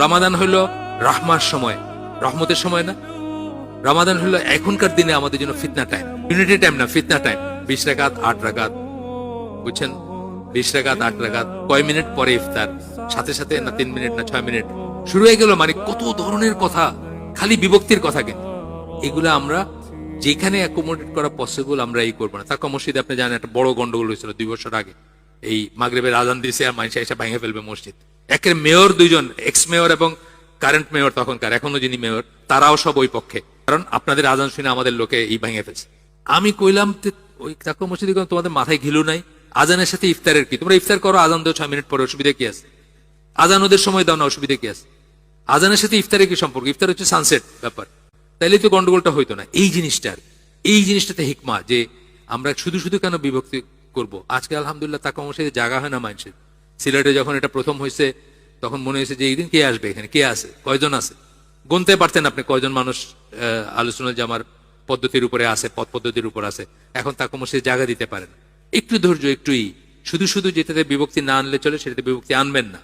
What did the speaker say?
রমাদান হইল রাহমার সময়, রহমতের সময় না। রমাদান হইল এখনকার দিনে আমাদের জন্য ফিতনা টাইম, ইউনিটি টাইম না, ফিতনা টাইম। 20 রাকাত 8 রাকাত, বুঝছেন? 20 রাকাত 8 রাকাত, কয় মিনিট পরে ইফতার, সাথে সাথে না 3 মিনিট না 6 মিনিট শুরু হয়ে গেল। মানে কত ধরনের কথা, খালি বিভক্তির কথা। কিন্তু এগুলা আমরা যেখানে অ্যাকোমোডেট করা পসিবল আমরা এই করবো না। তারপর মসজিদে আপনি জানেন একটা বড় গন্ডগোল হয়েছিল 2 বছর আগে। এই মাগরিবের আজান দিয়েছে আর মানুষ এসে ভেঙে ফেলবে মসজিদ। একের মেয়র দুইজন, এক্স মেয়র এবং কারেন্ট মেয়র তখনকার, এখনো যিনি মেয়র, তারাও সব ওই পক্ষে, কারণ আপনাদের আজান শুনে আমাদের লোকে এই ভেঙে ফেলছে। আমি কইলাম ওই তাকওয়া মসজিদে তোমাদের মাথায় ঘিলু নাই? আজানের সাথে ইফতারের কি? তোমরা ইফতার করো, আজান দাও 6 মিনিট পরে, অসুবিধা কি আছে? আজান ওদের সময় দাও না, অসুবিধা কি আছে? আজানের সাথে ইফতারের কি সম্পর্ক? ইফতার হচ্ছে সানসেট ব্যাপার, তাইলে তো গন্ডগোলটা হইতো না। এই জিনিসটাতে হিকমা, যে আমরা শুধু শুধু কেন বিভক্তি করব। আজকে আলহামদুলিল্লাহ তাকওয়া মসজিদে জায়গা হয় না মানুষের। সিলেটে যখন এটা প্রথম হয়েছে তখন মনে হয়েছে যে এইদিন কে আসবে, এখানে কে আছে, কয়জন আছে, গুনতে পারতেন আপনি কয়জন মানুষ আলোচনার জামার পদ্ধতির উপরে আছে, পথ পদ্ধতির উপর আছে। এখন তাকওয়া মসজিদে জায়গা দিতে পারেন। একটু ধৈর্য, একটুই, শুধু শুধু যেটাতে বিভক্তি না আনলে চলে সেটাতে বিভক্তি আনবেন না।